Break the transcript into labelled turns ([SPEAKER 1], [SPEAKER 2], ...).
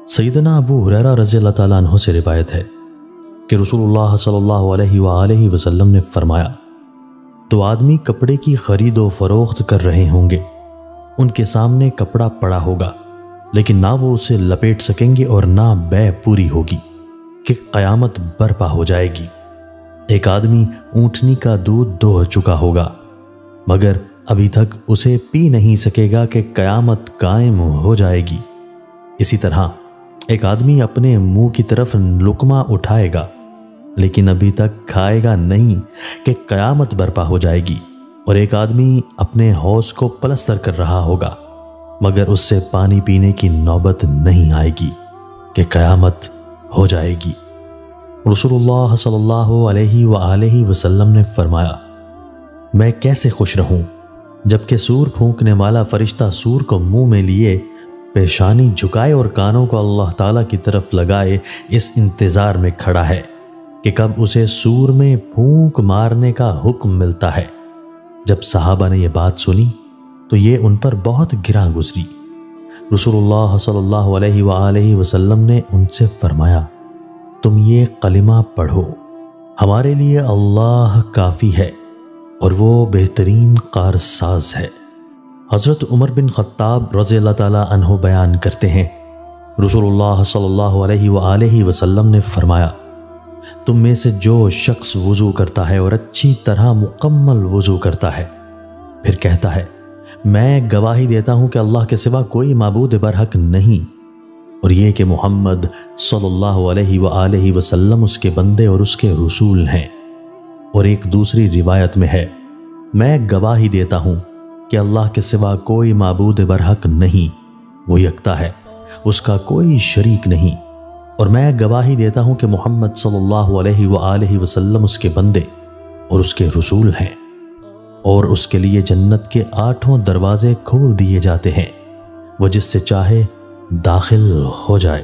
[SPEAKER 1] سیدنا ابو ہریرہ رضی اللہ تعالیٰ عنہ سے روایت ہے کہ رسول اللہ صلی اللہ علیہ وآلہ وسلم نے فرمایا، تو آدمی کپڑے کی خرید و فروخت کر رہے ہوں گے، ان کے سامنے کپڑا پڑا ہوگا لیکن نہ وہ اسے لپیٹ سکیں گے اور نہ بیع پوری ہوگی کہ قیامت برپا ہو جائے گی۔ ایک آدمی اونٹنی کا دودھ دوہ چکا ہوگا مگر ابھی تک اسے پی نہیں سکے گا کہ قیامت قائم ہو جائے گی۔ اسی طرح ایک آدمی اپنے منہ کی طرف لقمہ اٹھائے گا لیکن ابھی تک کھائے گا نہیں کہ قیامت برپا ہو جائے گی، اور ایک آدمی اپنے حوض کو پلستر کر رہا ہوگا مگر اس سے پانی پینے کی نوبت نہیں آئے گی کہ قیامت ہو جائے گی۔ رسول اللہ صلی اللہ علیہ وآلہ وسلم نے فرمایا، میں کیسے خوش رہوں جبکہ سور پھونکنے والا فرشتہ سور کو منہ میں لیے پیشانی جھکائے اور کانوں کو اللہ تعالیٰ کی طرف لگائے اس انتظار میں کھڑا ہے کہ کب اسے سور میں پھونک مارنے کا حکم ملتا ہے۔ جب صحابہ نے یہ بات سنی تو یہ ان پر بہت گراں گزری۔ رسول اللہ صلی اللہ علیہ وآلہ وسلم نے ان سے فرمایا، تم یہ کلمہ پڑھو، ہمارے لیے اللہ کافی ہے اور وہ بہترین کارساز ہے۔ حضرت عمر بن خطاب رضی اللہ تعالیٰ عنہ بیان کرتے ہیں، رسول اللہ صلی اللہ علیہ وآلہ وسلم نے فرمایا، تم میں سے جو شخص وضو کرتا ہے اور اچھی طرح مکمل وضو کرتا ہے پھر کہتا ہے، میں گواہی دیتا ہوں کہ اللہ کے سوا کوئی معبود برحق نہیں، اور یہ کہ محمد صلی اللہ علیہ وآلہ وسلم اس کے بندے اور اس کے رسول ہیں، اور ایک دوسری روایت میں ہے، میں گواہی دیتا ہوں کہ اللہ کے سوا کوئی معبود برحق نہیں، وہ یکتا ہے، اس کا کوئی شریک نہیں، اور میں گواہی دیتا ہوں کہ محمد صلی اللہ علیہ وآلہ وسلم اس کے بندے اور اس کے رسول ہیں، اور اس کے لیے جنت کے 8 دروازے کھول دیے جاتے ہیں، وہ جس سے چاہے داخل ہو جائے۔